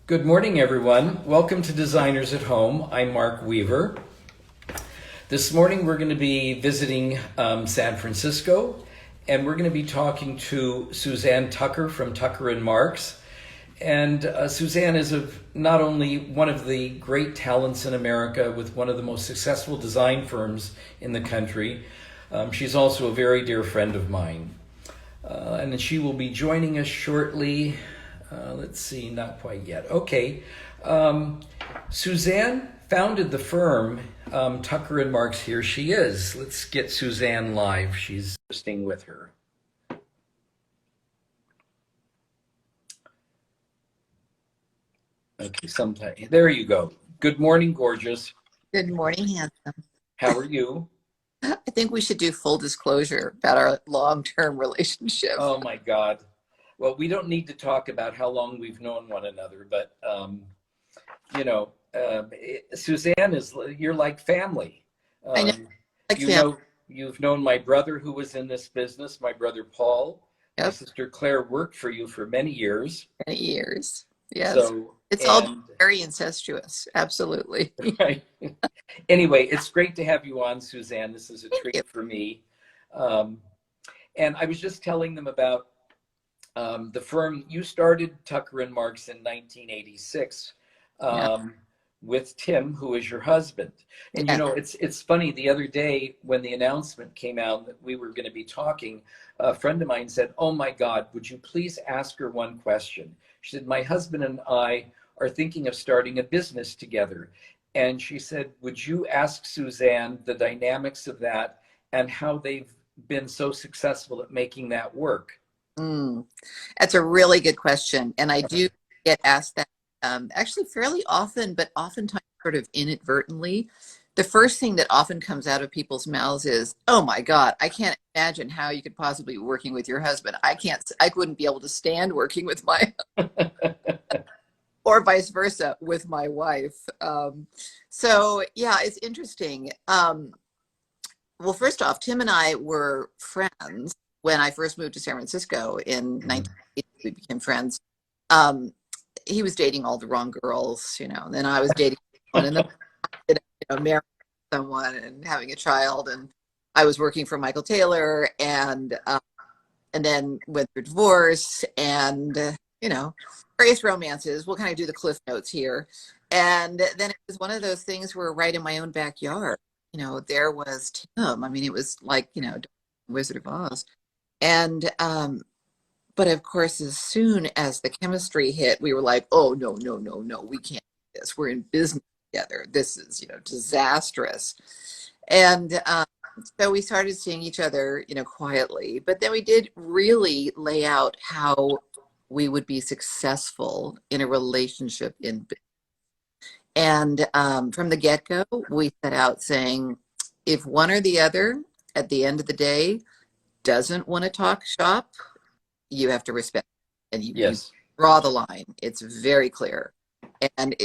Good morning, everyone. Welcome to Designers at Home. I'm Mark Weaver. This morning we're going to be visiting San Francisco, and we're going to be talking to Suzanne Tucker from Tucker and Marks. And Suzanne is not only one of the great talents in America with one of the most successful design firms in the country, she's also a very dear friend of mine. And she will be joining us shortly. Let's see, not quite yet. Okay. Suzanne founded the firm, Tucker and Marks. Here she is. Let's get Suzanne live. She's staying with her. Okay, there you go. Good morning, gorgeous. Good morning, handsome. How are you? I think we should do full disclosure about our long-term relationship. Oh my God. Well, we don't need to talk about how long we've known one another, but Suzanne you're like family. I know, like family. You've known my brother who was in this business, my brother Paul. Yep. My sister Claire worked for you for many years. Many years, yes. It's all very incestuous, absolutely. Right. Anyway, it's great to have you on, Suzanne. This is a treat for me. And I was just telling them about the firm. You started Tucker and Marks in 1986 with Tim, who is your husband. And you know, it's funny. The other day when the announcement came out that we were going to be talking, a friend of mine said, "Oh my God, would you please ask her one question?" She said, "My husband and I are thinking of starting a business together." And she said, "Would you ask Suzanne the dynamics of that and how they've been so successful at making that work?" That's a really good question. And I do get asked that actually fairly often, but oftentimes sort of inadvertently. The first thing that often comes out of people's mouths is, "Oh my God, I can't imagine how you could possibly be working with your husband. I wouldn't be able to stand working with my or vice versa with my wife." So yeah, it's interesting. Well, first off, Tim and I were friends when I first moved to San Francisco in 1980. We became friends. He was dating all the wrong girls, and then I was dating one, and then marrying someone and having a child, and I was working for Michael Taylor, and then went through divorce, and various romances. We'll kind of do the cliff notes here, and then it was one of those things where right in my own backyard, there was Tim. I mean, it was like Wizard of Oz. And but of course, as soon as the chemistry hit, we were like, "Oh no, no, no, no, we can't do this. We're in business together. This is disastrous." And so we started seeing each other quietly, but then we did really lay out how we would be successful in a relationship in business. And from the get-go, we set out saying, if one or the other at the end of the day doesn't want to talk shop, you have to respect it, and you draw the line. It's very clear. And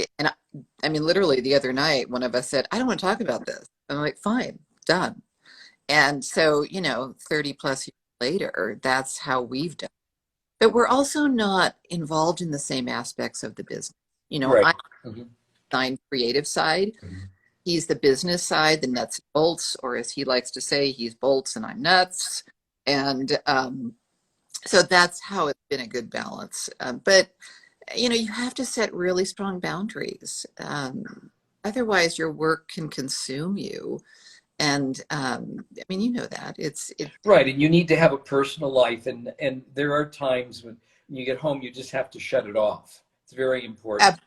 I mean, literally the other night, one of us said, "I don't want to talk about this." I'm like, "Fine, done." And so 30 plus years later, that's how we've done. But we're also not involved in the same aspects of the business. Right. I'm the creative side. He's the business side, the nuts and bolts, or as he likes to say, he's bolts and I'm nuts. And so that's how it's been a good balance. But you have to set really strong boundaries. Otherwise, your work can consume you. And I mean, that it's right. And you need to have a personal life, and there are times when you get home, you just have to shut it off. It's very important.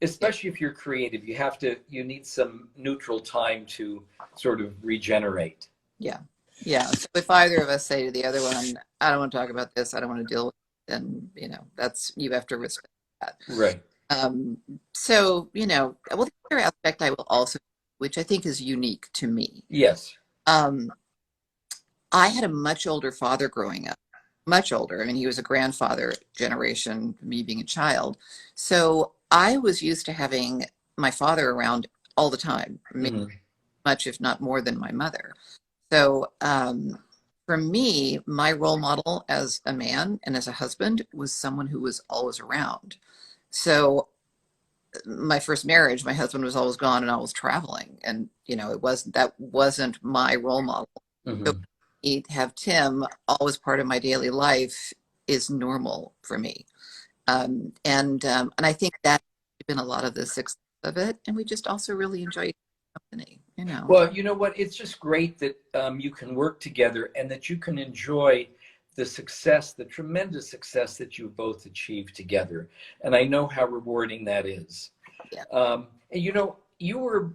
Especially if you're creative, you need some neutral time to sort of regenerate. Yeah. So if either of us say to the other one, "I don't want to talk about this, I don't want to deal with it," then you have to respect that. Right. So well, the other aspect I will also, which I think is unique to me. Yes. I had a much older father growing up, much older. I mean, he was a grandfather generation, me being a child. So I was used to having my father around all the time, much if not more than my mother. So for me, my role model as a man and as a husband was someone who was always around. So my first marriage, my husband was always gone and always traveling. And, that wasn't my role model. So Hmm. have Tim always part of my daily life is normal for me. And I think that's been a lot of the success of it. And we just also really enjoy company. Well, you know what? It's just great that you can work together and that you can enjoy the success, the tremendous success that you've both achieved together. And I know how rewarding that is. Yeah. And you were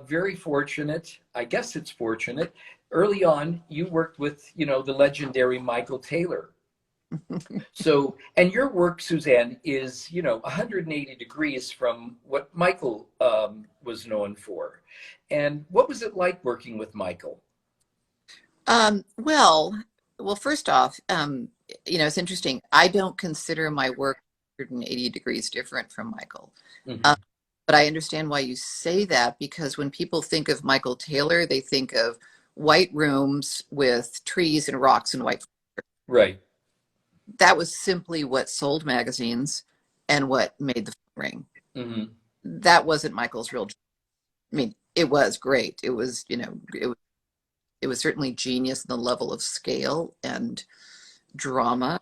very fortunate. I guess it's fortunate. Early on, you worked with, the legendary Michael Taylor. So, and your work, Suzanne, is, 180 degrees from what Michael was known for. And what was it like working with Michael? Um, well, well, first off, it's interesting. I don't consider my work 180 degrees different from Michael. Hmm. Um, but I understand why you say that, because when people think of Michael Taylor, they think of white rooms with trees and rocks and white. Right. That was simply what sold magazines and what made the phone ring. Hmm. That wasn't Michael's real. I mean, it was great. It was certainly genius in the level of scale and drama.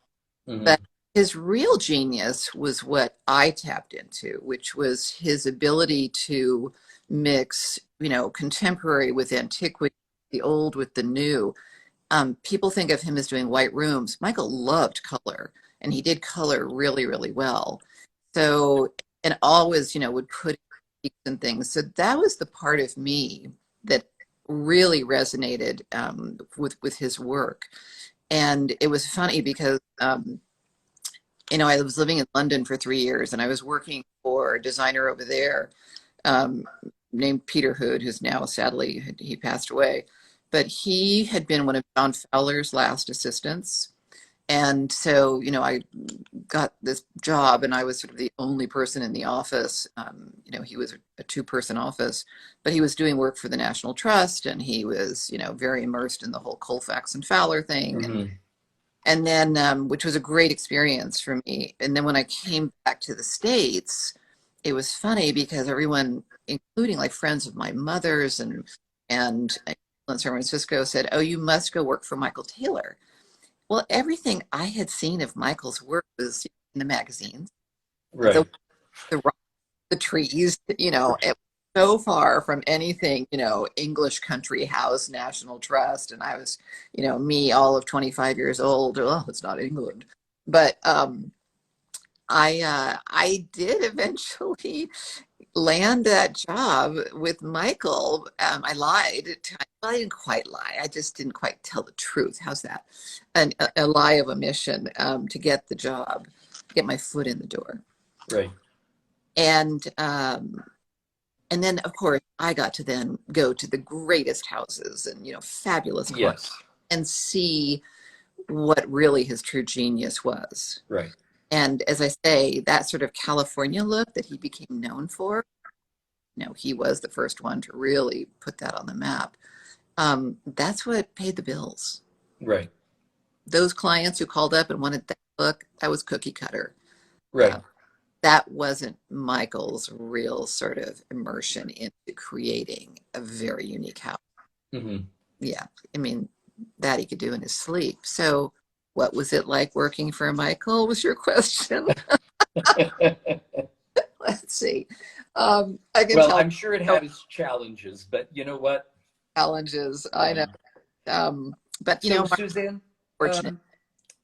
Hmm. But his real genius was what I tapped into, which was his ability to mix, contemporary with antiquity, the old with the new. People think of him as doing white rooms. Michael loved color, and he did color really, really well. So, and always, would put and things. So that was the part of me that really resonated with his work. And it was funny because I was living in London for 3 years, and I was working for a designer over there um, named Peter Hood, who's now sadly he passed away. But he had been one of John Fowler's last assistants. And so, I got this job, and I was sort of the only person in the office. He was a two-person office, but he was doing work for the National Trust, and he was, very immersed in the whole Colfax and Fowler thing. Hmm. And then, which was a great experience for me. And then when I came back to the States, it was funny because everyone, including like friends of my mother's and in San Francisco, said, "Oh, you must go work for Michael Taylor." Well, everything I had seen of Michael's work was in the magazines, the Right. the the trees, it was so far from anything, English country house, National Trust. And I was, me, all of 25 years old. Well, it's not England. But I did eventually land that job with Michael. I lied. Well, I didn't quite lie. I just didn't quite tell the truth. How's that? A lie of omission to get the job, get my foot in the door. Right. And and then, of course, I got to then go to the greatest houses and, fabulous clients Yes. and see what really his true genius was. Right. And as I say, that sort of California look that he became known for, he was the first one to really put that on the map. That's what paid the bills. Right. Those clients who called up and wanted that look, that was cookie cutter. Right. That wasn't Michael's real sort of immersion into creating a very unique house. Hmm. Yeah, I mean, that he could do in his sleep. So, what was it like working for Michael? Was your question? Let's see. I can Well, tell I'm sure it no had its challenges, but you know what? challenges. I know. Um, But so, Mark, Suzanne, fortunate. um,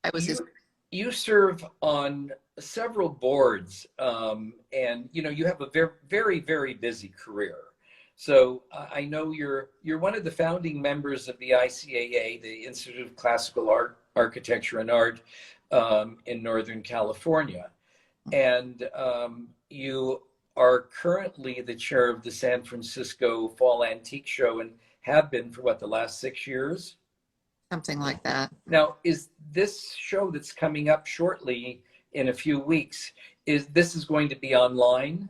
I was his. you serve on several boards, and you have a very, very, very busy career. So I know you're one of the founding members of the ICAA, the Institute of Classical Art, Architecture and Art, in Northern California, and you are currently the chair of the San Francisco Fall Antique Show and have been for what, the last 6 years? Something like that. Now, is this show that's coming up shortly in a few weeks, is going to be online?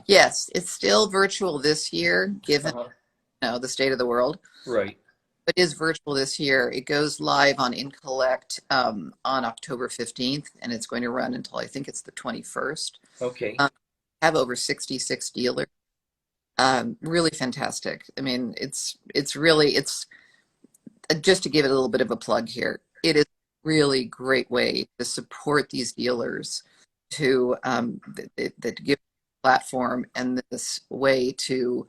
Yes, it's still virtual this year, given Uh-huh. the state of the world. Right. It is virtual this year. It goes live on InCollect on October 15th, and it's going to run until I think it's the 21st. Okay. Um, have over 66 dealers. Really fantastic. I mean, it's really, it's just to give it a little bit of a plug here. It is a really great way to support these dealers to that give a platform and this way to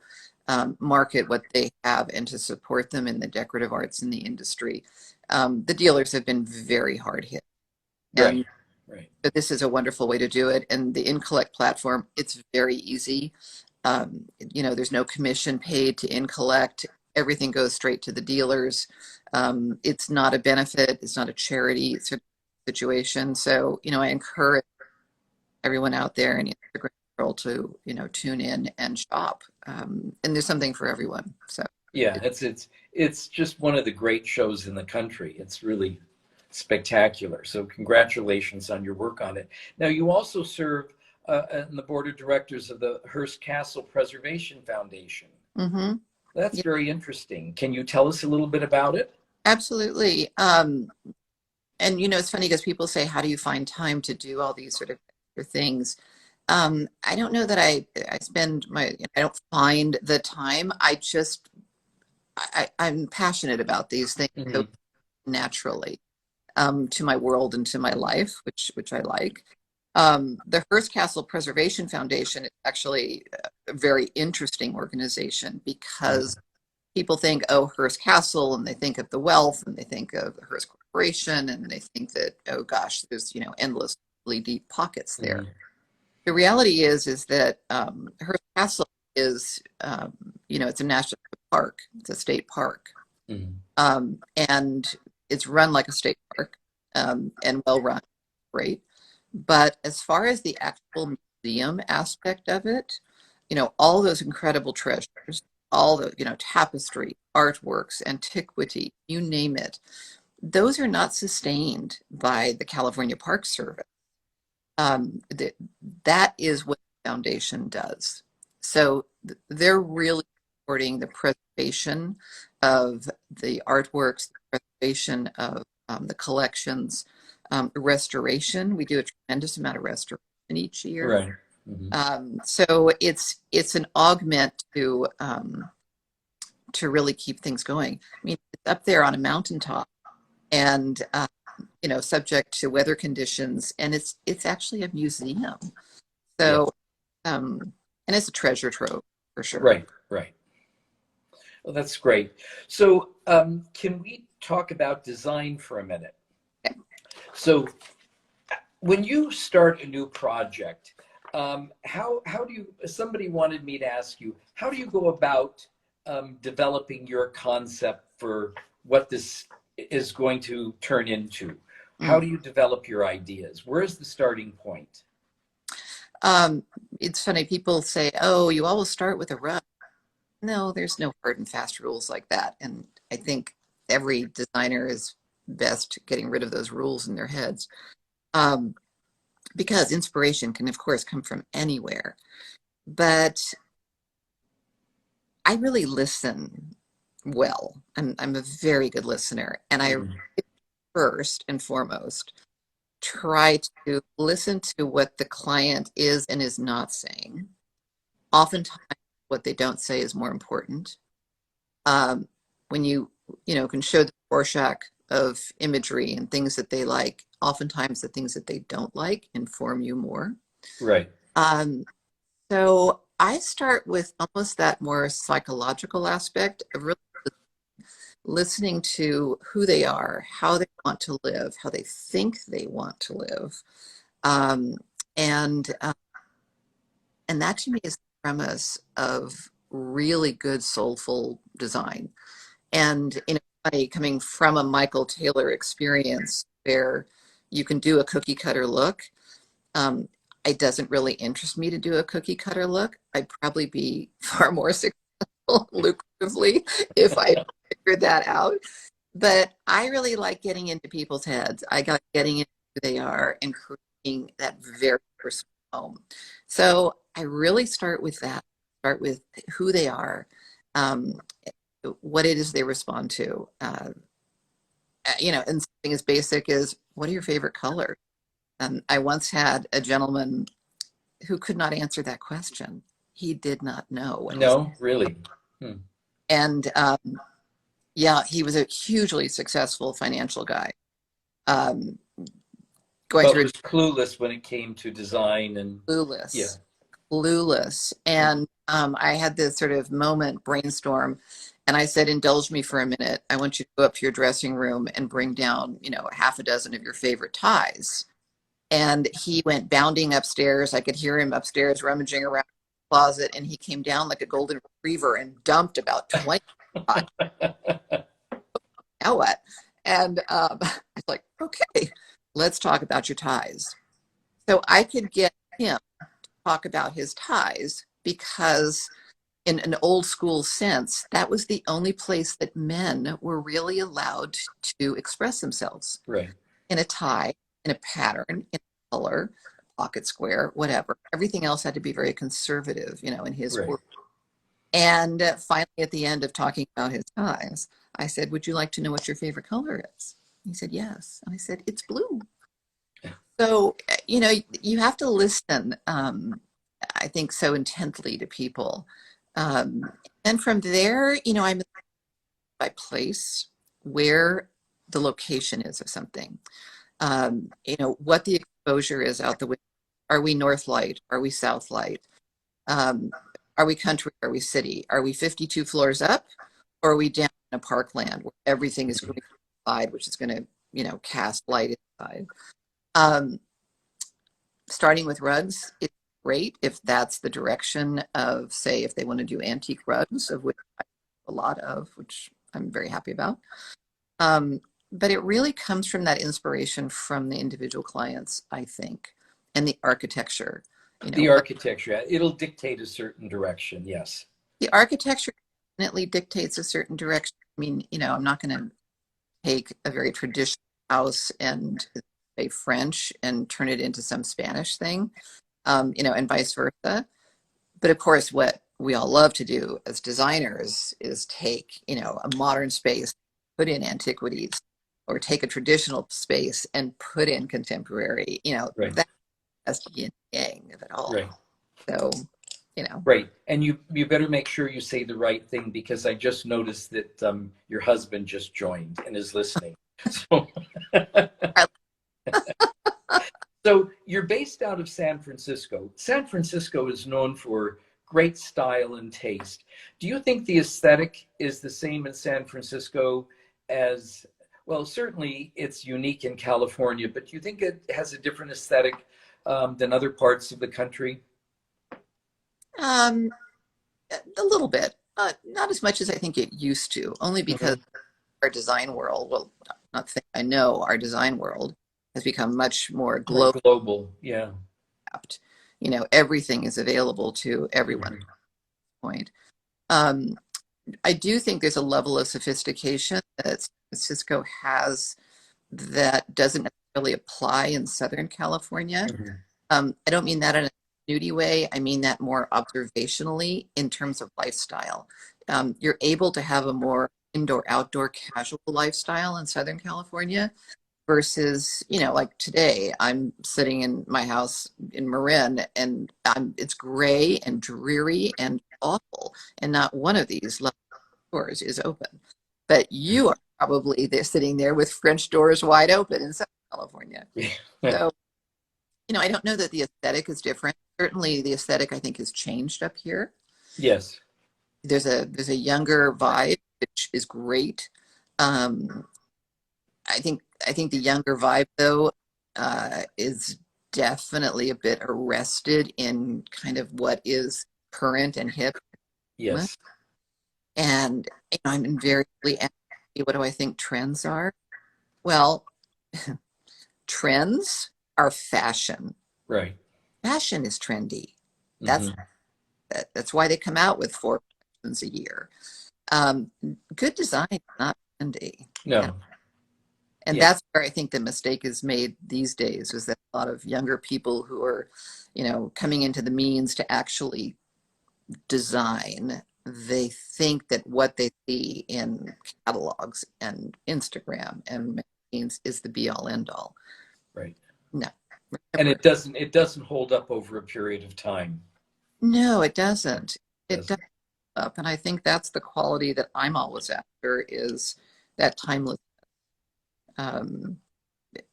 market what they have and to support them in the decorative arts in the industry. The dealers have been very hard hit. And Right. Right. but this is a wonderful way to do it. And the InCollect platform, it's very easy. There's no commission paid to InCollect. Everything goes straight to the dealers. It's not a benefit. It's not a charity sort of situation. So, I encourage everyone out there in the Instagram world to, tune in and shop. And there's something for everyone. So Yeah, it's just one of the great shows in the country. It's really spectacular. So congratulations on your work on it. Now, you also serve on the board of directors of the Hearst Castle Preservation Foundation. mm-hmm. That's very interesting. Can you tell us a little bit about it? Absolutely. And it's funny because people say, how do you find time to do all these sort of things? I don't know that I don't find the time. I'm passionate about these things Mm-hmm. so naturally to my world and to my life, which I like. The Hearst Castle Preservation Foundation is actually a very interesting organization because people think, oh, Hearst Castle, and they think of the wealth, and they think of the Hearst Corporation, and they think that, oh gosh, there's endlessly deep pockets there. Mm-hmm. The reality is that Hearst Castle is, it's a national park, it's a state park, and it's run like a state park, and well run, great. But as far as the actual museum aspect of it, all those incredible treasures, all the, tapestry, artworks, antiquity, you name it, those are not sustained by the California Park Service. That is what the foundation does. So they're really supporting the preservation of the artworks, the preservation of the collections, restoration. We do a tremendous amount of restoration each year. Right. Mm-hmm. So it's an augment to really keep things going. I mean, it's up there on a mountaintop, and subject to weather conditions, and it's actually a museum. So, and it's a treasure trove for sure. Right. Right. Well, that's great. So, can we talk about design for a minute? Okay. So, when you start a new project, how do you? Somebody wanted me to ask you, how do you go about developing your concept for what this is going to turn into? How do you develop your ideas? Where's the starting point? It's funny. People say, "Oh, you always start with a rough." No, there's no hard and fast rules like that. And I think every designer is best getting rid of those rules in their heads, because inspiration can, of course, come from anywhere. But I really listen well. I'm a very good listener, and I first and foremost try to listen to what the client is and is not saying. Oftentimes, what they don't say is more important. When you can show the Rorschach of imagery and things that they like, oftentimes the things that they don't like inform you more. Right. So I start with almost that more psychological aspect of really listening to who they are, how they want to live, how they think they want to live. And that to me is the premise of really good soulful design. And funny, coming from a Michael Taylor experience where you can do a cookie cutter look, it doesn't really interest me to do a cookie cutter look. I'd probably be far more successful lucratively if I figured that out. But I really like getting into people's heads. I got getting into who they are and creating that very personal home. So I really start with that. Start with who they are, what it is they respond to. And something as basic as, what are your favorite colors? I once had a gentleman who could not answer that question. He did not know what his, No, really. Hmm. and yeah, he was a hugely successful financial guy. Um, going But through was clueless when it came to design and yeah. clueless, clueless. And I had this sort of moment brainstorm, and I said, indulge me for a minute. I want you to go up to your dressing room and bring down, you know, half a dozen of your favorite ties. And he went bounding upstairs. I could hear him upstairs rummaging around the closet, and he came down like a golden retriever and dumped about 20 ties. Now what? And I was like, okay, let's talk about your ties. So I could get him to talk about his ties because in an old school sense, that was the only place that men were really allowed to express themselves Right. in a tie, in a pattern, in a color, pocket square, whatever. Everything else had to be very conservative, you know, in his Right. work. And finally, at the end of talking about his ties, I said, would you like to know what your favorite color is? He said, yes. And I said, it's blue. So, you know, you have to listen, I think, so intently to people. And from there, you know, I'm by place where the location is of something. You know, what the exposure is out the window. Are we north light? Are we south light? Um, are we country? Are we city? Are we 52 floors up? Or are we down in a parkland where everything is green inside, which is going to, you know, cast light inside? Starting with rugs is great if that's the direction of, say, if they want to do antique rugs, of which I have a lot of, which I'm very happy about. But it really comes from that inspiration from the individual clients, I think, and the architecture. You know, The architecture, it'll dictate a certain direction. Yes. the architecture definitely dictates a certain direction. I mean, you know, I'm not going to take a very traditional house and say French and turn it into some Spanish thing, you know, and vice versa. But of course, what we all love to do as designers is take, you know, a modern space, put in antiquities, or take a traditional space and put in contemporary. You know, Right. that's the yin yang of it all. Right. So, you know. Right. And you better make sure you say the right thing, because I just noticed that your husband just joined and is listening. So, so you're based out of San Francisco. San Francisco is known for great style and taste. Do you think the aesthetic is the same in San Francisco as, well, certainly it's unique in California, but do you think it has a different aesthetic than other parts of the country? Um, a little bit, not as much as I think it used to, only because Mhm. our design world, well, not think I know, our design world has become much more More global. global. Yeah. You know, everything is available to everyone at Mhm. this point. Um, I do think there's a level of sophistication that San Francisco has that doesn't necessarily apply in Southern California. Mhm. I don't mean that in a snooty way. I mean that more observationally in terms of lifestyle. You're able to have a more indoor outdoor casual lifestyle in Southern California versus, you know, like today I'm sitting in my house in Marin, and it's gray and dreary and awful, and not one of these doors is open. But you are probably there sitting there with French doors wide open in Southern California. So, you know, I don't know that the aesthetic is different. Certainly the aesthetic, I think, has changed up here. Yes. There's a younger vibe, which is great. Um, I think the younger vibe though is definitely a bit arrested in kind of what is current and hip. Yes. And you know, I'm invariably asked, what do I think trends are? Well, trends are fashion. Right. Fashion is trendy. That's Hmm. that's why they come out with four collections a year. Um, Good design is not trendy. No. And Yeah. that's where I think the mistake is made these days, is that a lot of younger people who are, you know, coming into the means to actually design, they think that what they see in catalogs and Instagram and magazines is the be all end all. Right. No, And it doesn't hold up over a period of time. No, it doesn't. It Doesn't. doesn't up. And I think that's the quality that I'm always after is that timeless. Um,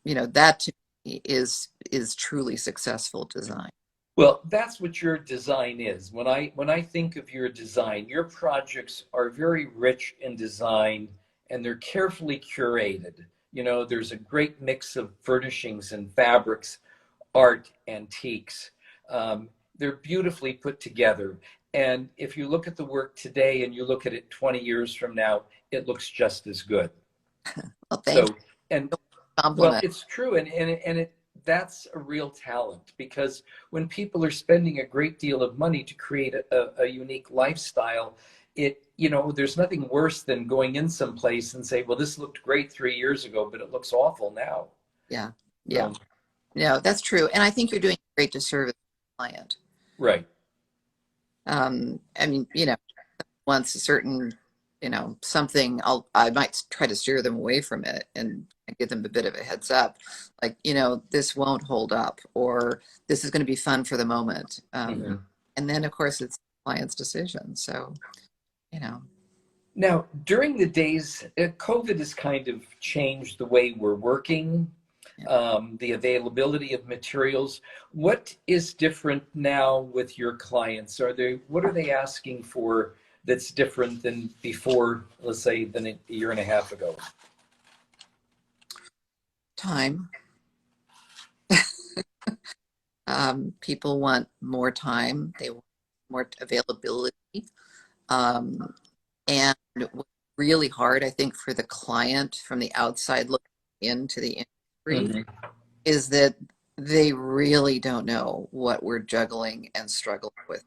that to me is truly successful design. Well, that's what your design is. When I think of your design, your projects are very rich in design and they're carefully curated. There's a great mix of furnishings and fabrics, art, antiques. Um, they're beautifully put together. And if you look at the work today and you look at it 20 years from now, it looks just as good. Well, So, thank you. and well, Compliment. it's true, and that's a real talent because when people are spending a great deal of money to create a unique lifestyle, there's nothing worse than going in someplace and say, well, this looked great 3 years ago, but it looks awful now. Yeah. Yeah. So, No, that's true. And I think you're doing a great disservice to the client. right. I mean, once a certain, something, I might try to steer them away from it and give them a bit of a heads up, like, this won't hold up, or this is going to be fun for the moment. Hmm. And then, of course, it's the client's decision. So, Now, during the days, COVID has kind of changed the way we're working, yeah. the availability of materials. What is different now with your clients? What are they asking for that's different than before, let's say, than a year and a half ago? Time. People want more time. They want more availability. Um, and what's really hard, I think, for the client from the outside looking into the industry Hmm. is that they really don't know what we're juggling and struggling with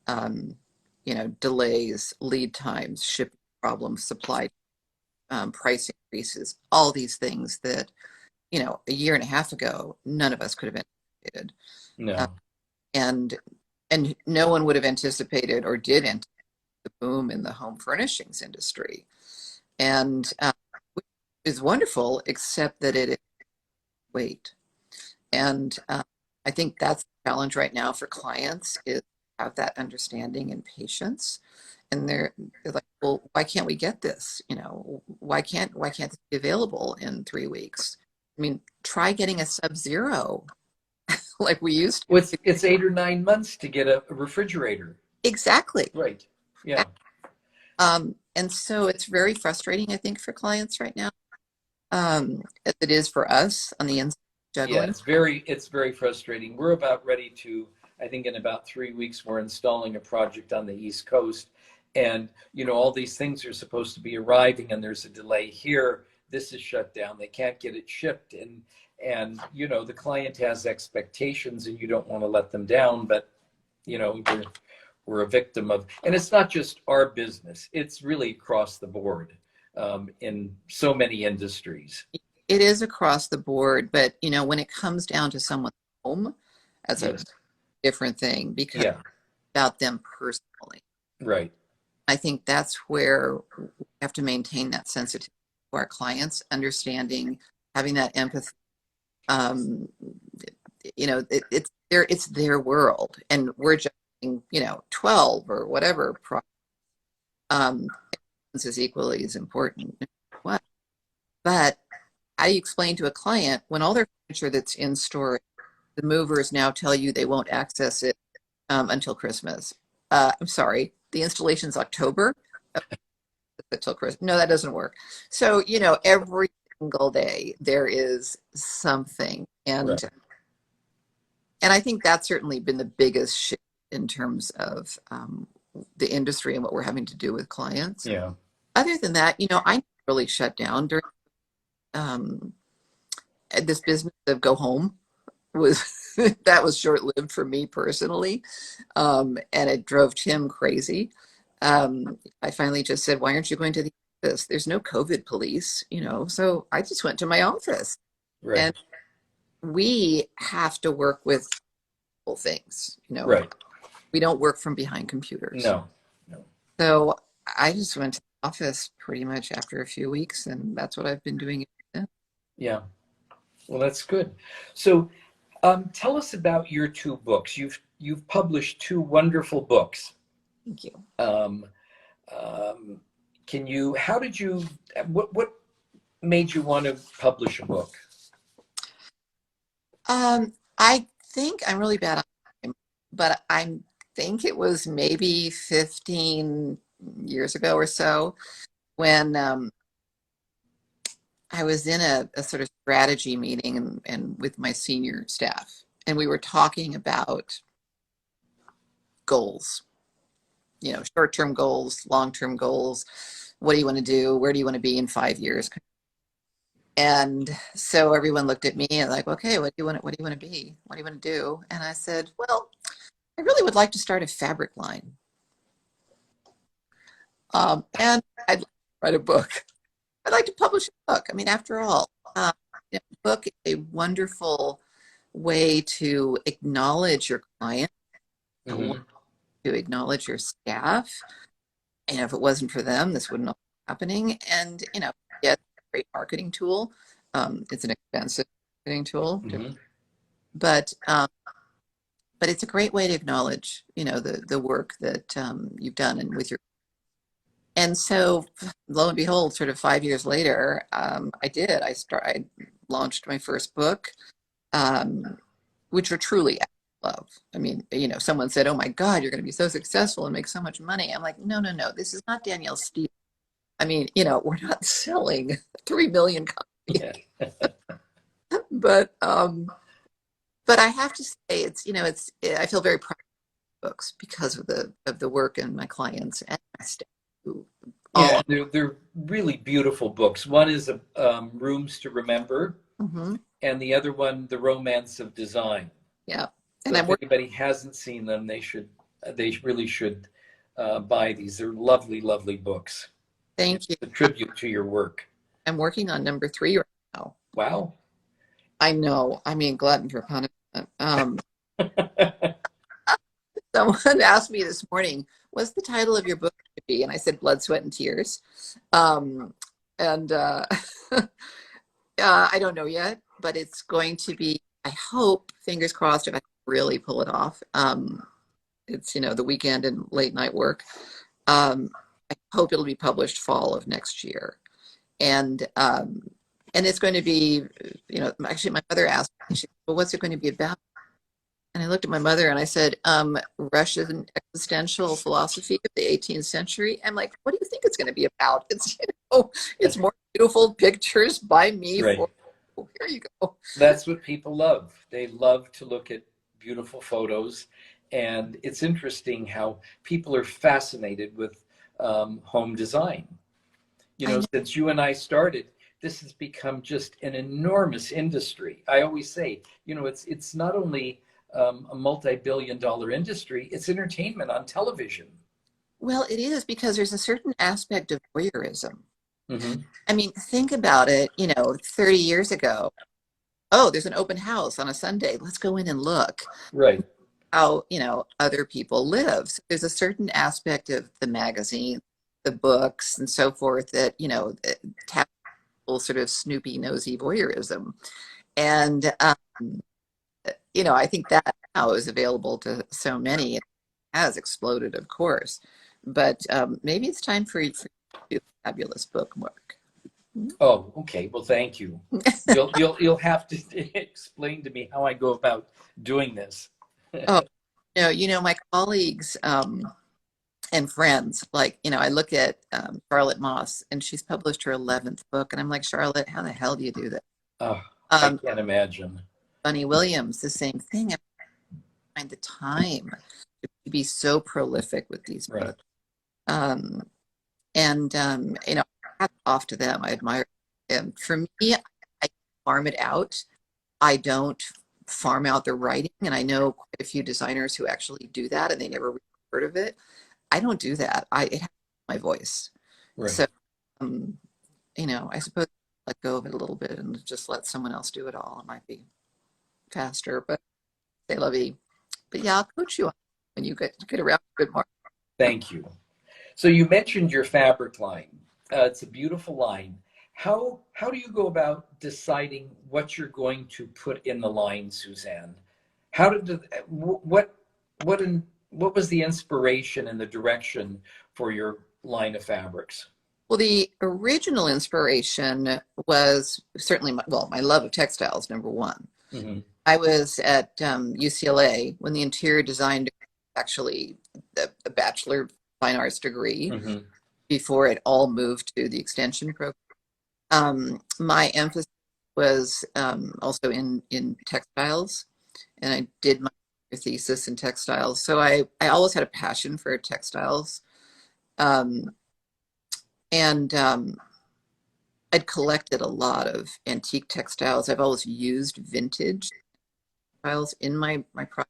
now. Delays, lead times, shipping problems, supply, price increases, all these things that, a year and a half ago, none of us could have anticipated. Uh, No. and and no one would have anticipated or did anticipate the boom in the home furnishings industry. And which is wonderful, except that it is wait. And I think that's the challenge right now for clients is have that understanding and patience. And they're like, well, why can't we get this? Why can't this be available in 3 weeks? I mean, try getting a Sub-Zero like we used Well, to. it's 8 or 9 months to get a refrigerator. Exactly. Right. Yeah. And so it's very frustrating, I think, for clients right now, as it is for us on the inside Yeah, juggling. it's very frustrating. We're about ready to, I think in about 3 weeks, we're installing a project on the East Coast. And, all these things are supposed to be arriving and there's a delay here. This is shut down. They can't get it shipped. And the client has expectations and you don't want to let them down, but, we're a victim of, and it's not just our business. It's really across the board in so many industries. It is across the board, but when it comes down to someone's home, that's a Yes. different thing because Yeah. it's about them personally. Right. I think that's where we have to maintain that sensitivity to our clients, understanding, having that empathy. Um, it's their world, and we're just 12 or whatever. Um, is equally as important. What? But how do you explain to a client when all their furniture that's in storage, the movers now tell you they won't access it until Christmas? I'm sorry, the installation's October until Christmas. No, that doesn't work. So, every single day there is something. Right. And I think that's certainly been the biggest shift in terms of the industry and what we're having to do with clients. Yeah. Other than that, I really shut down during um, this business of go home was that was short-lived for me personally, and it drove Tim crazy. I finally just said, why aren't you going to the office? There's no COVID police, so I just went to my office. Right. And we have to work with things, Right. we don't work from behind computers. No. No. So I just went to the office pretty much after a few weeks, and that's what I've been doing. Yeah. Well, that's good. So tell us about your two books. You've published two wonderful books. Thank you. Um, um, how did you, what made you want to publish a book? I think I'm really bad on time, but I think it was maybe 15 years ago or so when I was in a sort of strategy meeting and with my senior staff, and we were talking about goals, short-term goals, long-term goals. What do you want to do? Where do you want to be in 5 years? And so everyone looked at me and like, okay, what do you want to be? What do you want to do? And I said, well, I really would like to start a fabric line. And I'd like to write a book. I'd like to publish a book. I mean, after all, a book is a wonderful way to acknowledge your client, to Hmm. acknowledge your staff. And if it wasn't for them, this wouldn't all be happening. And, yeah, it's a great marketing tool. It's an expensive marketing tool, Hmm. but it's a great way to acknowledge, the work that you've done and with your. And so, lo and behold, sort of 5 years later, I did. I launched my first book, um, which are truly acts of love. I mean, someone said, "Oh my God, you're going to be so successful and make so much money." I'm like, no, no, no. This is not Danielle Steele. I mean, we're not selling 3 million copies, Yeah. but I have to say, I feel very proud of books because of the work and my clients and my staff who Yeah, all. they're really beautiful books. One is Rooms to Remember, Mhm. and the other one, The Romance of Design. Yeah, and So I'm if working. anybody hasn't seen them, they really should buy these. They're lovely, lovely books. It's Thank you. a tribute to your work. I'm working on number three right now. Wow. I know. I mean, glutton for punishment. Someone asked me this morning, "What's the title of your book going to be?" And I said, "Blood, Sweat, and Tears." Um, and I don't know yet, but it's going to be. I hope, fingers crossed, if I really pull it off. It's the weekend and late night work. Um, I hope it'll be published fall of next year, and um, and it's going to be, actually, my mother asked me, she said, "Well, what's it going to be about?" And I looked at my mother and I said, Russian existential philosophy of the 18th century. I'm like, what do you think it's going to be about? It's, it's more beautiful pictures by me Right. for, here you go. That's what people love. They love to look at beautiful photos. And it's interesting how people are fascinated with home design. I know. Since you and I started, this has become just an enormous industry. I always say, it's not only a multi-billion-dollar industry, it's entertainment on television. Well, it is because there's a certain aspect of voyeurism. Hmm. I mean, think about it, 30 years ago. Oh, there's an open house on a Sunday. Let's go in and look Right. how, other people live. So there's a certain aspect of the magazine, the books, and so forth that, tap sort of snoopy, nosy voyeurism. And, I think that now is available to so many. It has exploded, of course. But maybe it's time for you to do a fabulous bookmark. Oh, okay. Well, thank you. You'll have to explain to me how I go about doing this. Oh, no, my colleagues and friends, like, I look at Charlotte Moss, and she's published her 11th book. And I'm like, Charlotte, how the hell do you do that? Oh, I Um, can't imagine. Bunny Williams, the same thing. I find the time to be so prolific with these Right. books. Um, and, hats off to them. I admire them. For me, I farm it out. I don't farm out the writing. And I know quite a few designers who actually do that and they never really heard of it. I don't do that. It has my voice. Right. So, um, I suppose let go of it a little bit and just let someone else do it all. It might be faster, but they love you. But yeah, I'll coach you on when you get around to good mark. Thank you. So you mentioned your fabric line. It's a beautiful line. how do you go about deciding what you're going to put in the line, Suzanne? How did the, what was the inspiration and the direction for your line of fabrics? Well, the original inspiration was certainly my love of textiles, number one. Mm-hmm. I was at UCLA when the interior design actually the Bachelor of Fine Arts degree Mm-hmm. before it all moved to the extension program. My emphasis was also in textiles, and I did my thesis in textiles. So I always had a passion for textiles. Um, and I'd collected a lot of antique textiles. I've always used vintage textiles in my project.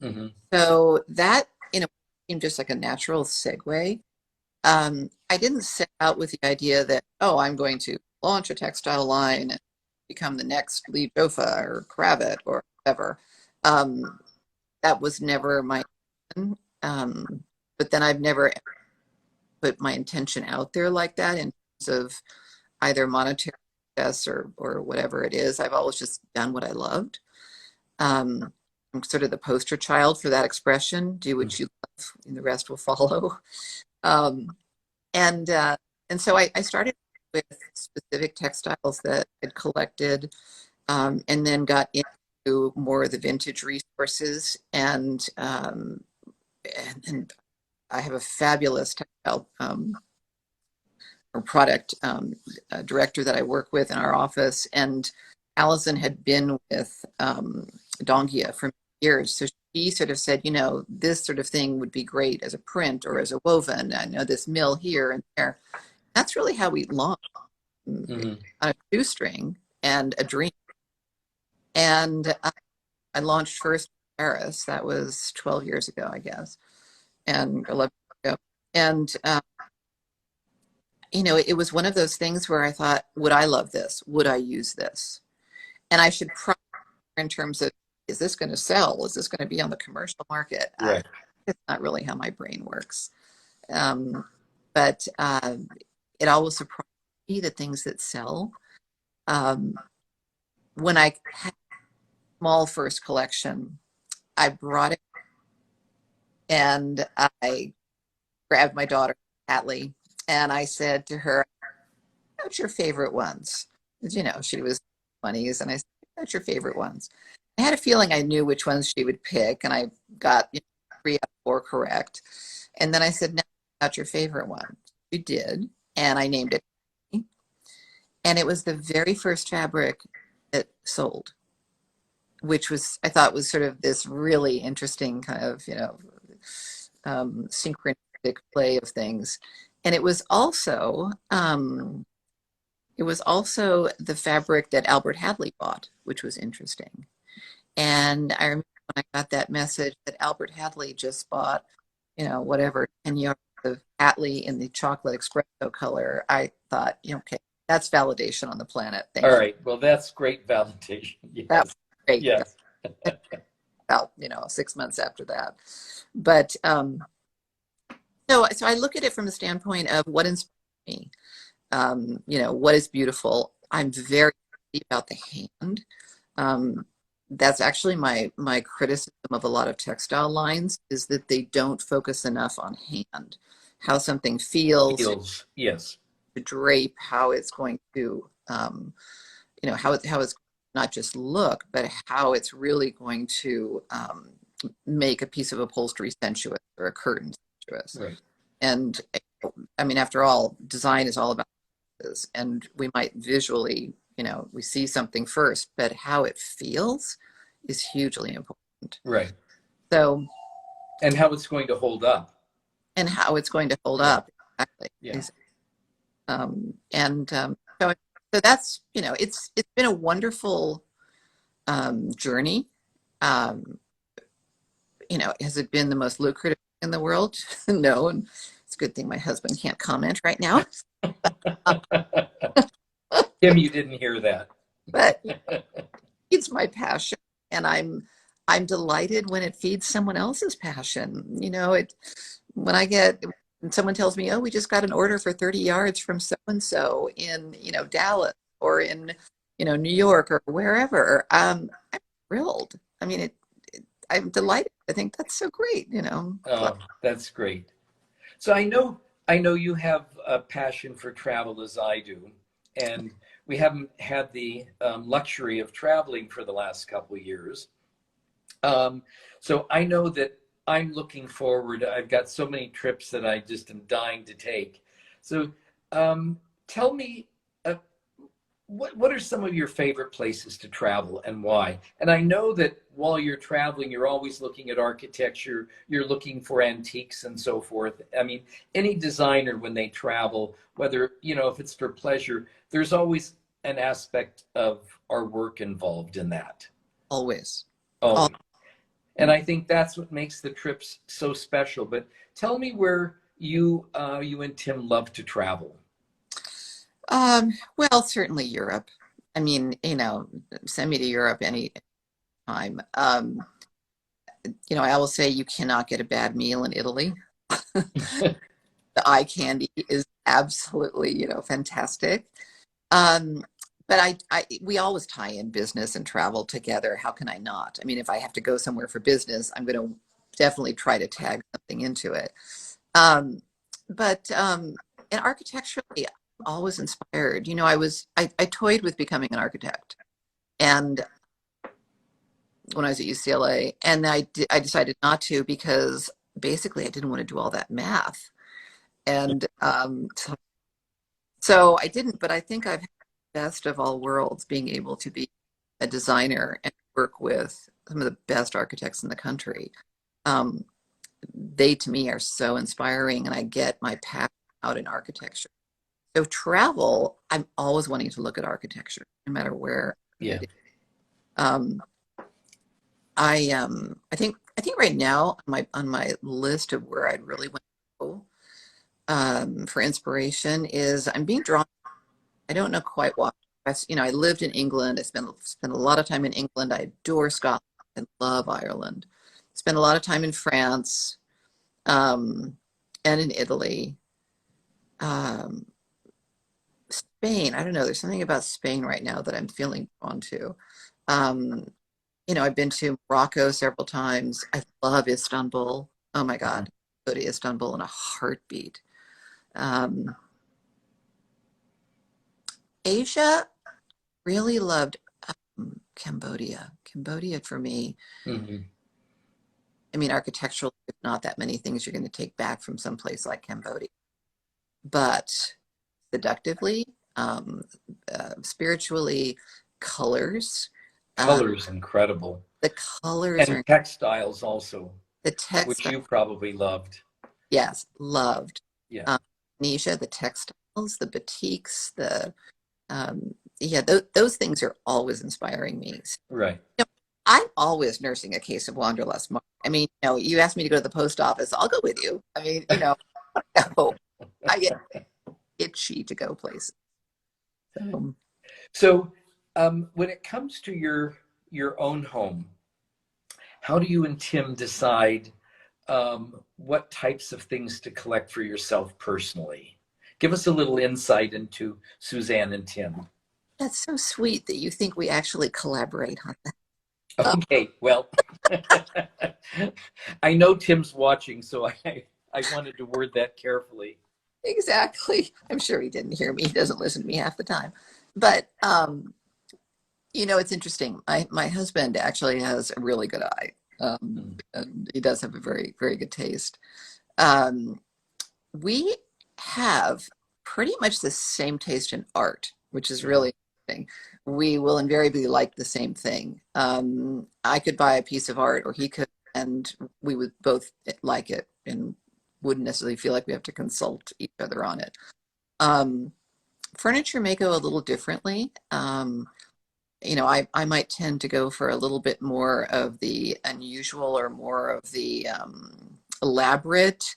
Mm-hmm. So that, seemed just like a natural segue. I didn't set out with the idea that, oh, I'm going to launch a textile line and become the next Lee Jofa or Cravat or whatever. That was never my intention. But then I've never put my intention out there like that in terms of either monetary success or whatever it is. I've always just done what I loved. I'm sort of the poster child for that expression, do what you love and the rest will follow. And so I started with specific textiles that I'd collected, and then got into more of the vintage resources. And I have a fabulous textile or product director that I work with in our office. And Allison had been with Dongia for years. So she sort of said, this sort of thing would be great as a print or as a woven. I know this mill here and there. That's really how we launched, on a shoestring and a dream. And I launched first in Paris. That was 12 years ago, I guess, and 11 years ago. And, it was one of those things where I thought, would I love this? Would I use this? And I should probably, in terms of, is this going to sell? Is this going to be on the commercial market? Right. It's not really how my brain works. But it always surprised me, the things that sell. When I had a small first collection, I brought it and I grabbed my daughter, Atlee, and I said to her, what's your favorite ones? Because, she was 20s, and I said, what's your favorite ones? I had a feeling I knew which ones she would pick, and I got 3 out of 4 correct. And then I said, now, what's your favorite one? She did, and I named it. And it was the very first fabric that sold, which was, I thought, was sort of this really interesting kind of, synchronistic play of things. And it was also the fabric that Albert Hadley bought, which was interesting. And I remember when I got that message that Albert Hadley just bought, 10 yards of Hadley in the chocolate espresso color, I thought, okay, that's validation on the planet. Thank you. All right. Well, that's great validation. Yes. That was great. Yes. About 6 months after that. But so I look at it from the standpoint of what inspires me. What is beautiful. I'm very happy about the hand. That's actually my criticism of a lot of textile lines, is that they don't focus enough on hand, how something feels, yes, to drape, how it's going to, how it's not just look, but how it's really going to make a piece of upholstery sensuous or a curtain sensuous. Right. And I mean, after all, design is all about this, and we might visually, we see something first, but how it feels is hugely important. Right. So, and how it's going to hold up. And how it's going to hold up. Exactly. Yeah. So that's, it's been a wonderful journey. Has it been the most lucrative in the world? No, and it's a good thing my husband can't comment right now. Tim, you didn't hear that. But it's my passion, and I'm delighted when it feeds someone else's passion. When I get and someone tells me, oh, we just got an order for 30 yards from so and so in, Dallas or in, New York or wherever. I'm thrilled. I mean, I'm delighted. I think that's so great. Oh, that's great. So I know you have a passion for travel as I do, and we haven't had the luxury of traveling for the last couple of years. So I know that I'm looking forward. I've got so many trips that I just am dying to take. So tell me, what are some of your favorite places to travel and why? And I know that while you're traveling, you're always looking at architecture, you're looking for antiques and so forth. I mean, any designer when they travel, whether, if it's for pleasure, there's always an aspect of our work involved in that. Always. Oh, and I think that's what makes the trips so special. But tell me where you and Tim love to travel. Well, certainly Europe. I mean, send me to Europe any time. I always say you cannot get a bad meal in Italy. The eye candy is absolutely, fantastic. Um, but we always tie in business and travel together. How can I not? I mean, if I have to go somewhere for business, I'm going to definitely try to tag something into it. But and architecturally, I'm always inspired. I toyed with becoming an architect, and when I was at UCLA, and I decided not to because basically I didn't want to do all that math, and so I didn't. But I think I've had the best of all worlds, being able to be a designer and work with some of the best architects in the country. Um, they to me are so inspiring, and I get my passion out in architecture. So travel, I'm always wanting to look at architecture, no matter where Yeah. it is. Um, I think right now on my list of where I'd really want to go for inspiration is I'm being drawn. I don't know quite why. I lived in England. I spent a lot of time in England. I adore Scotland and love Ireland. Spent a lot of time in France, and in Italy. Um, Spain, I don't know. There's something about Spain right now that I'm feeling drawn to. Um, I've been to Morocco several times. I love Istanbul. Oh my God, go to Istanbul in a heartbeat. Um, Asia, really loved Cambodia. Cambodia for me. Hmm. I mean, architecturally, there's not that many things you're going to take back from some place like Cambodia, but seductively, um, spiritually, colors. Uh, Color's incredible. the colors And are textiles also, the which textile. you probably loved. Yes, loved. Yeah. Um, Nisha, the textiles, the batiks, yeah, those things are always inspiring me. So, Right. I'm always nursing a case of wanderlust. I mean, you asked me to go to the post office, I'll go with you. I mean, no, I get itchy to go places. So, So, when it comes to your own home, how do you and Tim decide what types of things to collect for yourself personally? Give us a little insight into Suzanne and Tim. that's so sweet that you think we actually collaborate on that. Okay, well, I know Tim's watching, so I wanted to word that carefully. Exactly. I'm sure he didn't hear me. He doesn't listen to me half the time. But it's interesting. My husband actually has a really good eye. And he does have a very, very good taste. Um, we have pretty much the same taste in art, which is really interesting. We will invariably like the same thing. I could buy a piece of art, or he could, and we would both like it and wouldn't necessarily feel like we have to consult each other on it. Um, Furniture may go a little differently. I might tend to go for a little bit more of the unusual or more of the elaborate.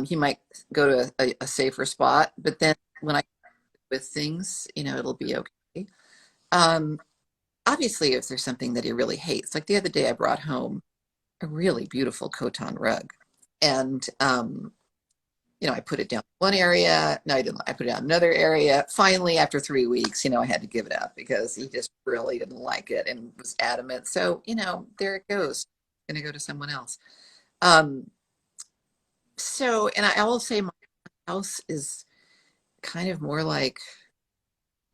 He might go to a safer spot, but then when I with things, it'll be okay. Um, Obviously, if there's something that he really hates, like the other day, I brought home a really beautiful Khotan rug, and I put it down in one area. No, I didn't. I put it down in another area. Finally, after 3 weeks, I had to give it up because he just really didn't like it and was adamant. So, there it goes. I'm going to go to someone else. Um, and I will say my house is kind of more like,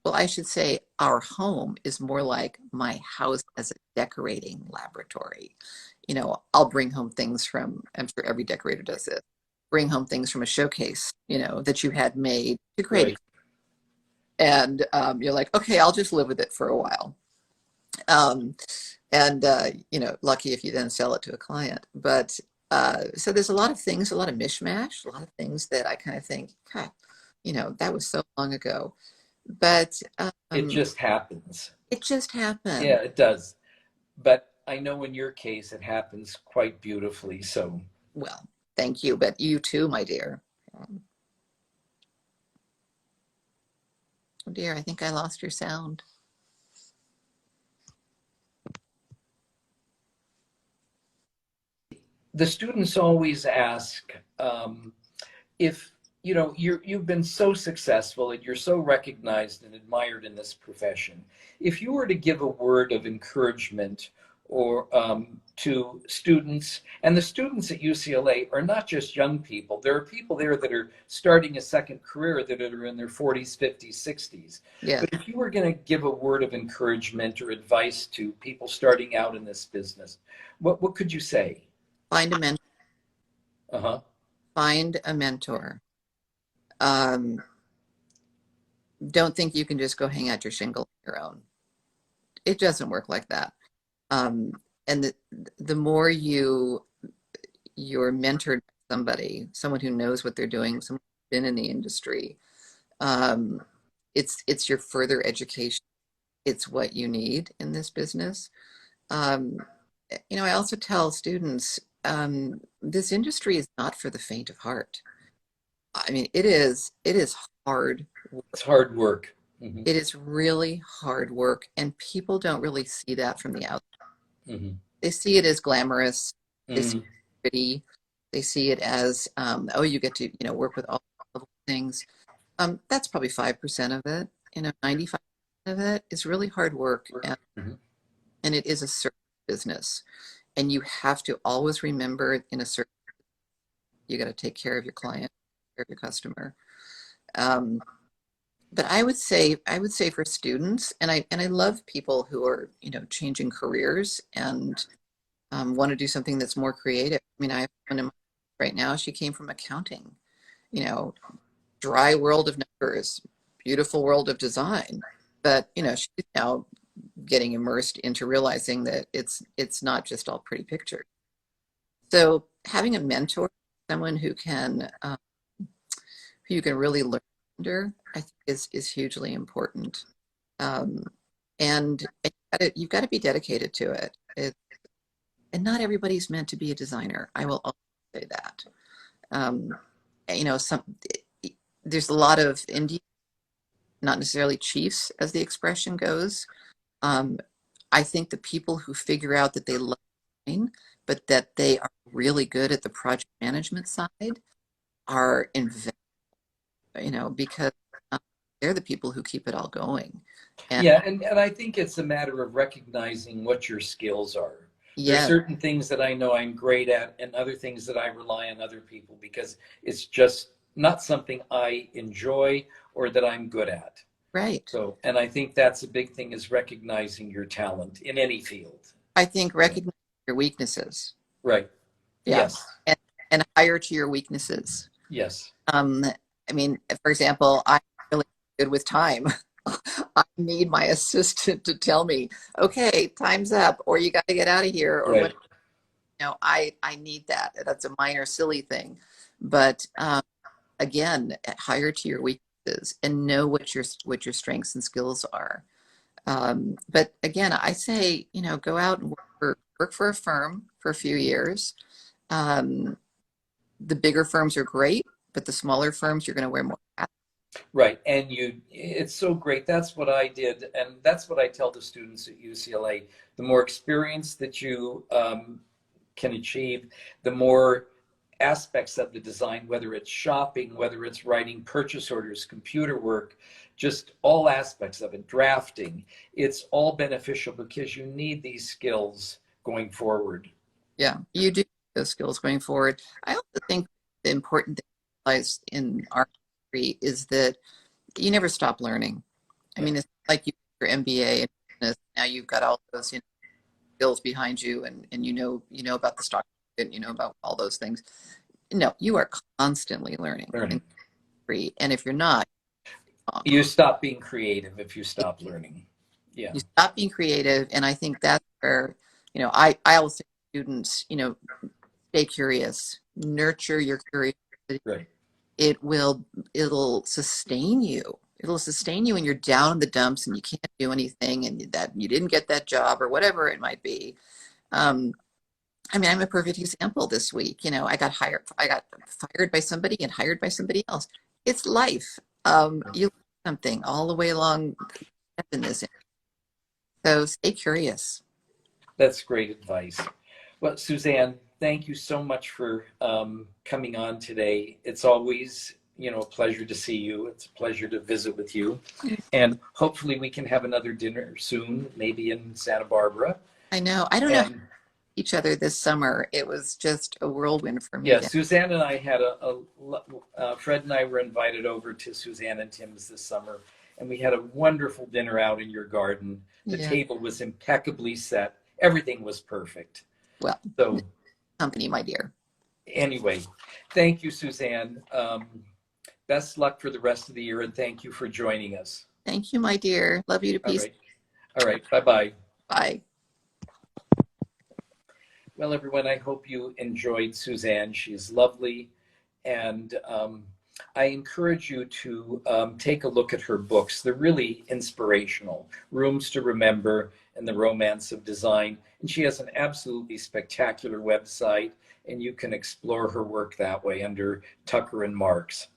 well, I should say our home is more like my house as a decorating laboratory. I'll bring home things from, I'm sure every decorator does this, bring home things from a showcase, that you had made to create. Right. And you're like, okay, I'll just live with it for a while. Lucky if you then sell it to a client. But so there's a lot of things, a lot of mishmash, a lot of things that I kind of think, God, that was so long ago. But It just happens. it just happened. Yeah, it does. But I know in your case, it happens quite beautifully. So, Well, thank you. But you too, my dear. Oh dear, I think I lost your sound. the students always ask if you've been so successful and you're so recognized and admired in this profession. If you were to give a word of encouragement or to students, and the students at UCLA are not just young people. There are people there that are starting a second career that are in their 40s, 50s, 60s. Yeah. But if you were going to give a word of encouragement or advice to people starting out in this business, what could you say? Find a mentor. Uh-huh. Find a mentor. Don't think you can just go hang out your shingle on your own. It doesn't work like that. And the more you're mentored by someone who knows what they're doing, someone who's been in the industry, it's your further education. It's what you need in this business. I also tell students, this industry is not for the faint of heart. I mean, it is hard work. It's hard work. Mm-hmm. It is really hard work, and people don't really see that from the outside. Mm-hmm. They see it as glamorous. They see Mm-hmm. it pretty. They see it as, oh, you get to, work with all the things. That's probably 5% of it. 95% of it is really hard work, Mm-hmm. and it is a service business. And you have to always remember, in a service, you got to take care of your client, care of your customer. But I would say for students, and I love people who are, changing careers and want to do something that's more creative. I mean, I have one in my right now. She came from accounting, dry world of numbers, beautiful world of design. But she's now getting immersed into realizing that it's not just all pretty pictures. So having a mentor, someone who you can really learn under, I think is hugely important. And you've got to be dedicated to it. And not everybody's meant to be a designer. I will also say that. There's a lot of indie, not necessarily chiefs, as the expression goes. I think the people who figure out that they love design, but that they are really good at the project management side are invaluable, because they're the people who keep it all going. And I think it's a matter of recognizing what your skills are. Yeah. There are certain things that I know I'm great at and other things that I rely on other people because it's just not something I enjoy or that I'm good at. Right. So, and I think that's a big thing, is recognizing your talent in any field. I think recognizing your weaknesses. Right. Yeah. Yes. And hire to your weaknesses. Yes. I mean, for example, I'm really good with time. I need my assistant to tell me, okay, time's up, or you got to get out of here, or right. what. I need that. That's a minor, silly thing, but again, hire to your weaknesses and know what your strengths and skills are. But again, I say, go out and work for a firm for a few years. The bigger firms are great, but the smaller firms, you're going to wear more hats. Right. And it's so great. That's what I did. And that's what I tell the students at UCLA. The more experience that you can achieve, the more aspects of the design, whether it's shopping, whether it's writing purchase orders, computer work, just all aspects of it, drafting. It's all beneficial because you need these skills going forward. Yeah, you do need those skills going forward. I also think the important thing to realize in our industry is that you never stop learning. I mean, it's like you your MBA and business, now you've got all those, you know, skills behind you, and you know about the stock market, you know about all those things. No, you are constantly learning. Learning. And if you're not, You stop being creative if you stop learning. Yeah. you stop being creative. And I think that's where, you know, I always say to students, you know, stay curious, nurture your curiosity. Right. It'll sustain you. It'll sustain you when you're down in the dumps and you can't do anything and that you didn't get that job or whatever it might be. I mean, I'm a perfect example this week. You know, I got fired by somebody and hired by somebody else. It's life. You learn something all the way along in this. So stay curious. That's great advice. Well, Suzanne, thank you so much for coming on today. It's always, you know, a pleasure to see you. It's a pleasure to visit with you. And hopefully we can have another dinner soon, maybe in Santa Barbara. I know. I don't know each other this summer. It was just a whirlwind for me. Yeah, Suzanne and I had Fred and I were invited over to Suzanne and Tim's this summer, and we had a wonderful dinner out in your garden. The table was impeccably set. Everything was perfect. Well, so company, my dear. Anyway, thank you, Suzanne. Best luck for the rest of the year, and thank you for joining us. Thank you, my dear. Love you to pieces. All right. Bye-bye. Bye. Well, everyone, I hope you enjoyed Suzanne. She's lovely. And I encourage you to take a look at her books. They're really inspirational. Rooms to Remember and The Romance of Design. And she has an absolutely spectacular website, and you can explore her work that way under Tucker and Marks.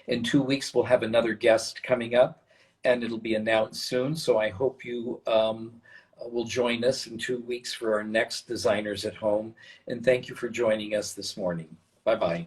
In 2 weeks, we'll have another guest coming up, and it'll be announced soon. So I hope you will join us in 2 weeks for our next Designers at Home. And thank you for joining us this morning. Bye-bye.